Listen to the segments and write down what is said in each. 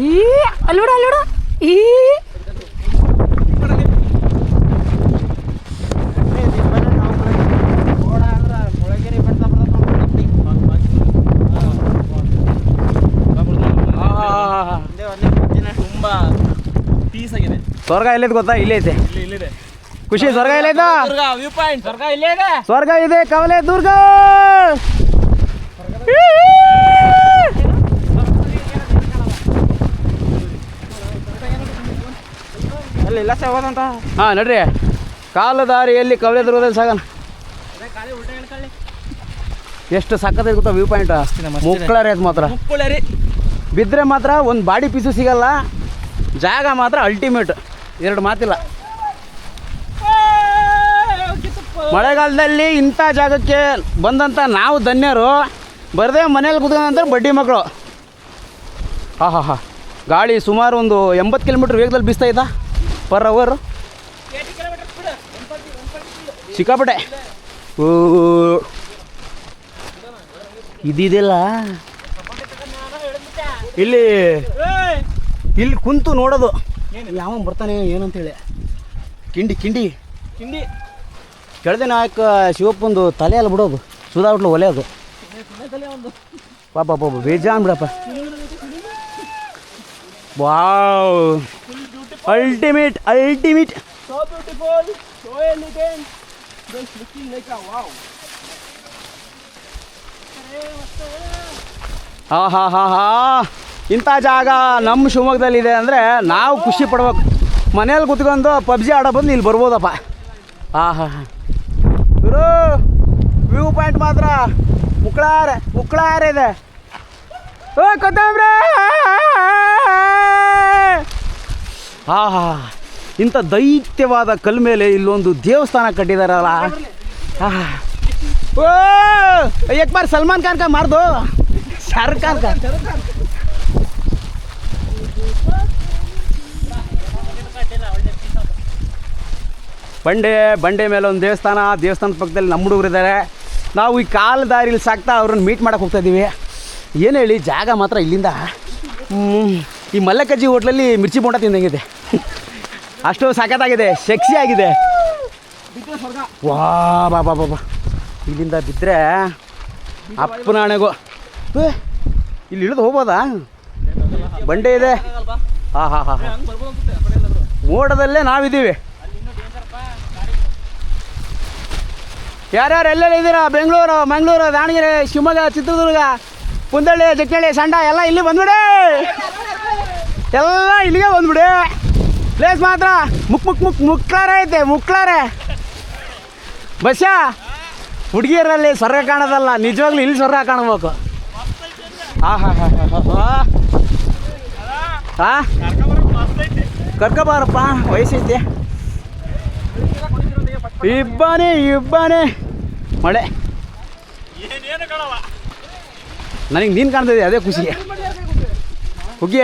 ಈ ಅಲ್ಲೋಡ ಈ ತುಂಬಾ ಪೀಸ್ ಆಗಿದೆ. ಸ್ವರ್ಗ ಎಲ್ಲೈತೆ ಗೊತ್ತಾ? ಇಲ್ಲೇ ಐತೆ. ಇಲ್ಲಿದೆ ಖುಷಿ. ಸ್ವರ್ಗ ಎಲ್ಲೈತಾ? View point. ಸ್ವರ್ಗ ಇಲ್ಲೇ ಇದೆ. ಸ್ವರ್ಗ ಇದೆ. ಕವಲೆ ದುರ್ಗ ಅಲ್ಲೆಲ್ಲ ಹೋದಂತ. ಹಾಂ ನಡ್ರಿ, ಕಾಲು ದಾರಿಯಲ್ಲಿ ಕವಲೆ ದುರ್ಗದಲ್ಲಿ ಸಾಗೋಣ. ಎಷ್ಟು ಸಕ್ಕತ್ತೈತೆ ಗೊತ್ತಾ ವ್ಯೂ ಪಾಯಿಂಟ್. ಮುಕ್ಕಳರಿ ಅದು ಮಾತ್ರ. ಮುಕ್ಕಳರಿ ಬಿದ್ದರೆ ಮಾತ್ರ ಒಂದು ಬಾಡಿ ಪೀಸು ಸಿಗಲ್ಲ. ಜಾಗ ಮಾತ್ರ ಅಲ್ಟಿಮೇಟ್, ಎರಡು ಮಾತಿಲ್ಲ. ಮಳೆಗಾಲದಲ್ಲಿ ಇಂಥ ಜಾಗಕ್ಕೆ ಬಂದಂಥ ನಾವು ಧನ್ಯರು. ಬರದೇ ಮನೇಲಿ ಕೂತ್ಕೊಂಡಂತಾರೆ ಬಡ್ಡಿ ಮಕ್ಕಳು. ಹಾಂ ಗಾಳಿ ಸುಮಾರು ಒಂದು 80 ಕಿಲೋಮೀಟ್ರ್ ವೇಗದಲ್ಲಿ ಬೀಸ್ತಾಯಿದ್ದ ಪರ್ ಅವರು. ಸಿಕ್ಕಾಪಟ್ಟೆ. ಓ ಇದಿದೆಲ್ಲ ಇಲ್ಲಿ ಕುಂತು ನೋಡೋದು ಯಾವ ಬರ್ತಾನೆ ಏನಂತೇಳಿ. ಕಿಂಡಿ ಕೆಳದೆ ನಾಯಕ ಶಿವಪ್ಪಂದು ತಲೆ ಎಲ್ಲ ಬಿಡೋದು, ಸುಧಾ ಹೋಟ್ಲು ಒಲೆ ಅದು. ಪಾಪ ಬೇಜಾನ್ ಬಿಡಪ್ಪ. Wow, ultimate. So beautiful, so elegant, just looking like a wow. ಹಾ ಇಂಥ ಜಾಗ ನಮ್ಮ ಶಿವಮೊಗ್ಗದಲ್ಲಿದೆ ಅಂದರೆ ನಾವು ಖುಷಿ ಪಡ್ಬೇಕು. ಮನೇಲಿ ಕೂತ್ಕೊಂಡು ಪಬ್ಜಿ ಆಡೋ ಬಂದು ಇಲ್ಲಿ ಬರ್ಬೋದಪ್ಪ. ಗುರು ವ್ಯೂ ಪಾಯಿಂಟ್ ಮಾತ್ರ ಮುಕ್ಕಳಾರೆ ಇದೆ. ಓ ಕೊತ್ತಂಬ್ರೆ. ಇಂಥ ದೈತ್ಯವಾದ ಕಲ್ ಮೇಲೆ ಇಲ್ಲೊಂದು ದೇವಸ್ಥಾನ ಕಟ್ಟಿದಾರಲ್ಲ. ಓ ಏಕ್ ಬಾರ್ ಸಲ್ಮಾನ್ ಖಾನ್ ಕಾ ಮಾರ್ದು, ಶಾರುಖ್ ಖಾನ್ ಕಾ. ಬಂಡೆ ಮೇಲೆ ಒಂದು ದೇವಸ್ಥಾನದ ಪಕ್ಕದಲ್ಲಿ ನಮ್ಮ ಹುಡುಗರು ಇದ್ದಾರೆ. ನಾವು ಈ ಕಾಲು ದಾರಿಲಿ ಸಾಕ್ತಾ ಅವ್ರನ್ನ ಮೀಟ್ ಮಾಡೋಕೆ ಹೋಗ್ತಾಯಿದ್ದೀವಿ. ಏನು ಹೇಳಿ, ಜಾಗ ಮಾತ್ರ ಇಲ್ಲಿಂದ ಈ ಮಲ್ಲಕಜ್ಜಿ ಹೋಟ್ಲಲ್ಲಿ ಮಿರ್ಚಿ ಬೋಂಡ ತಿಂದಂಗಿದೆ. ಅಷ್ಟು ಸಖತ್ತಾಗಿದೆ, ಸೆಕ್ಸಿ ಆಗಿದೆ. ವಾ ಬಾ ಇಲ್ಲಿಂದ ಬಿದ್ದರೆ ಅಪ್ಪನಾಣೆಗೋ. ಇಲ್ಲಿ ಇಳಿದು ಹೋಗ್ಬೋದಾ? ಬಂಡೆ ಇದೆ. ಹಾಂ ಮೋಡದಲ್ಲೇ ನಾವಿದ್ದೀವಿ. ಯಾರ್ಯಾರು ಎಲ್ಲೆಲ್ಲ ಇದ್ದೀರಾ? ಬೆಂಗಳೂರು, ಮಂಗಳೂರು, ದಾವಣಗೆರೆ, ಶಿವಮೊಗ್ಗ, ಚಿತ್ರದುರ್ಗ, ಕುಂದಳ್ಳಿ, ಜಕ್ಕನಹಳ್ಳಿ, ಸಂಡ ಎಲ್ಲ ಇಲ್ಲಿ ಬಂದ್ಬಿಡಿ. ಎಲ್ಲ ಇಲ್ಲಿಗೆ ಬಂದ್ಬಿಡಿ. ಪ್ಲೇಸ್ ಮಾತ್ರ ಮುಕ್ಳಾರೆ ಐತೆ. ಬಸ್ಸ ಹುಡುಗಿಯರಲ್ಲಿ ಸ್ವರ್ಗ ಕಾಣೋದಲ್ಲ, ನಿಜವಾಗ್ಲೂ ಇಲ್ಲಿ ಸ್ವರ್ಗ ಕಾಣಬೇಕು. ಕರ್ಕೊಬಾರಪ್ಪ, ವಯಸ್ಸೈತಿ. ಇಬ್ಬಾನೆ ಮಳೆ. ನನಗೆ ನೀನು ಕಾಣ್ತಿದ್ದೆ, ಅದೇ ಖುಷಿ. ಹೋಗಿ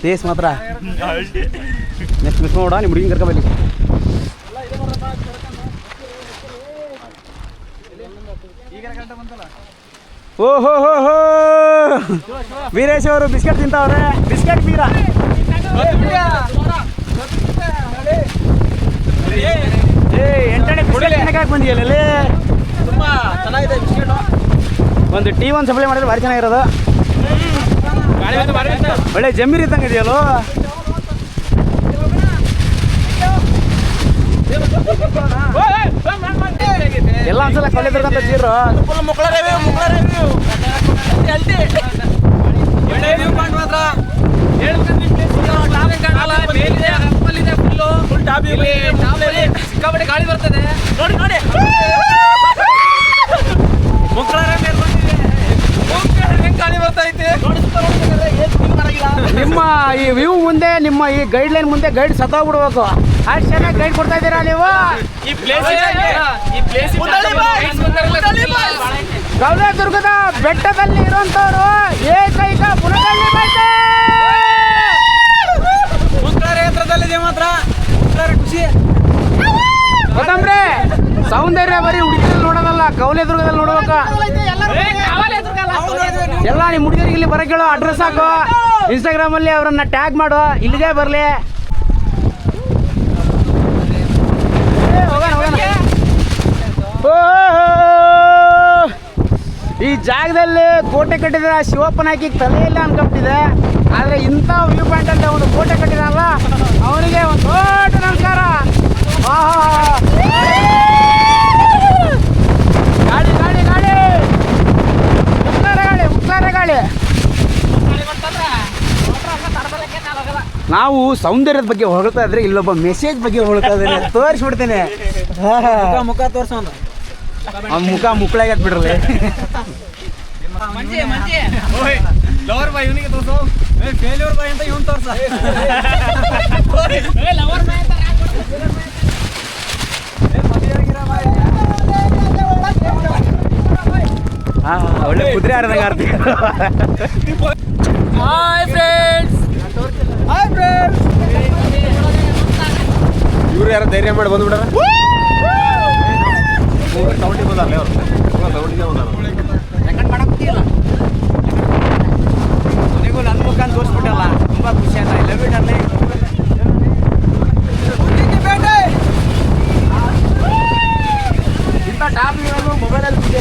ಪ್ಲೇಸ್ ಮಾತ್ರ ನೆಕ್ಸ್ಟ್ ಮಿಸ್ ನೋಡ. ನಿಮ್ಮ ಹುಡುಗಿನ ಕರ್ಕೊಬಲ್ಲಿ. ಓಹೋ ವೀರೇಶ್ ಅವರು ಬಿಸ್ಕೆಟ್ ತಿಂತಾವ್ರೆ. ಬಿಸ್ಕೆಟ್ ಬೀರ ಎಂಟನೇ ಬಂದಿಯಲ್ಲ. ತುಂಬ ಚೆನ್ನಾಗಿದೆ ಬಿಸ್ಕೆಟು. ಒಂದು ಟೀ ಒಂದು ಸಪ್ಲೈ ಮಾಡಿದ್ರೆ ಭಾರಿ ಚೆನ್ನಾಗಿರೋದು. ಒಳ್ಳೆ ಜಮೀರ್ ಇದ್ದಂಗೆ ಇದೆಯಲ್ಲೋ. ಎಲ್ಲ ಒಂದ್ಸಲ ಕಲಿದ್ರಂತ ಜೀರು ಸಿಕ್ಕಾಪಟ್ಟೆ ಗಾಳಿ ಬರ್ತದೆ. ನೋಡಿ ಗಾಳಿ ಬರ್ತೈತೆ. ನಿಮ್ಮ ಈ ವ್ಯೂ ಮುಂದೆ, ನಿಮ್ಮ ಈ ಗೈಡ್ ಲೈನ್ ಮುಂದೆ ಗೈಡ್ ಸತ್ತೋಗ್ಬಿಡ್ಬೇಕು. ಅಷ್ಟು ಚೆನ್ನಾಗಿ ಗೈಡ್ ಕೊಡ್ತಾ ಇದ್ದೀರಾ ನೀವು. ಕವಲೇದುರ್ಗದ ಬೆಟ್ಟದಲ್ಲಿ ಇರುವಂತವ್ರು ಏಕೈಕ ಪುನದಲ್ಲಿ ಹತ್ರದಲ್ಲಿದೆ ಮಾತ್ರ ಖುಷಿ. ಗೊತ್ತಂದ್ರೆ ಸೌಂದರ್ಯ ಬರೀ ಹುಡುಗಿರಲ್ಲಿ ನೋಡೋದಲ್ಲ, ಕವಲೇದುರ್ಗದಲ್ಲಿ ನೋಡ್ಬೇಕು. ಎಲ್ಲ ನಿಮ್ಮ ಹುಡುಗರಿಗೆ ಇಲ್ಲಿ ಬರಕ್ಕೆ ಹೇಳೋ ಅಡ್ರೆಸ್ ಹಾಕು. ಇನ್ಸ್ಟಾಗ್ರಾಮಲ್ಲಿ ಅವರನ್ನ ಟ್ಯಾಗ್ ಮಾಡು, ಇಲ್ಲಿಗೆ ಬರಲಿ. ಈ ಜಾಗದಲ್ಲಿ ಕೋಟೆ ಕಟ್ಟಿದ ಶಿವಪ್ಪನ ಹಾಕಿ ತಲೆ ಇಲ್ಲ ಅನ್ಕೊಂಬಿಟ್ಟಿದೆ. ಆದರೆ ಇಂಥ ವ್ಯೂ ಪಾಯಿಂಟಲ್ಲಿ ಅವನು ಕೋಟೆ ಕಟ್ಟಿದಲ್ಲ, ಅವನಿಗೆ ಒಂದು ದೊಡ್ಡ ನಮಸ್ಕಾರ. ಗಾಳಿ ಗಾಳಿ ಗಾಳಿ ಮುಕ್ಲಾರ ಗಾಳಿ. ನಾವು ಸೌಂದರ್ಯದ ಬಗ್ಗೆ ಹೊಗಳ್ತಾ ಇದ್ರೆ ಇಲ್ಲೊಬ್ಬ ಮೆಸೇಜ್ ಬಗ್ಗೆ ಹೊಗಳ್ತಾ ಇದ್ದೇನೆ, ತೋರಿಸ್ಬಿಡ್ತೇನೆ. ಮುಖ ತೋರ್ಸೋನು ಅವ್ನ ಮುಖ ಮುಕ್ಳಾಗತ್ ಬಿಡ್ರಲಿ. ಲವರ್ ಬಾಯ್ ಇವನಿಗೆ ತೋರ್ಸು, ಫೇಲ್ಯೂರ್ ಬಾಯ್ ಅಂತ ಇವನ್ ತೋರ್ಸ. ಒಳ್ಳೆ ಕುದುರೆ ಆಡ್ದಂಗೆ ಆಡ್ತೀವಿ. Hi friends, hi friends. ಇವ್ರು ಯಾರು ಧೈರ್ಯ ಮಾಡಿ ಬಂದ್ಬಿಟ್ಟಾರ. ಕೊನೆಗೂ ನನ್ನ ಮುಖ ತೋರಿಸ್ಬಿಟ್ಟಲ್ಲ, ತುಂಬ ಖುಷಿ ಆಯ್ತಾ. Love you darling. ಇಂಥ ಟಾಪ್ ಮೊಬೈಲಲ್ಲಿ ಖುಷಿ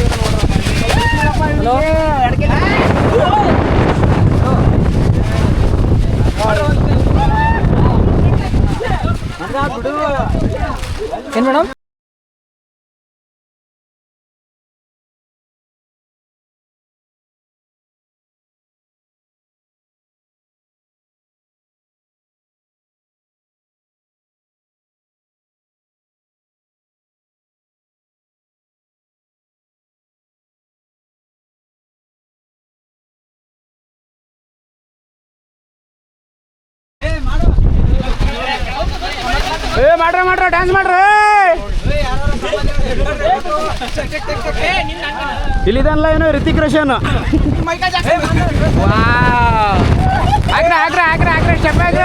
ಆಗುತ್ತೆ ಏನ್ ಮೇಡಮ್? ಮಾಡ್ರ ಡ್ಯಾನ್ಸ್ ಮಾಡ್ರಿ. ಇಲ್ಲಿದಲ್ಲ ಏನು ರಿತಿಕ್ ರೋಷನ್. ಆಗ್ರ ಸ್ಟೆಪ್ ಆಗ್ರ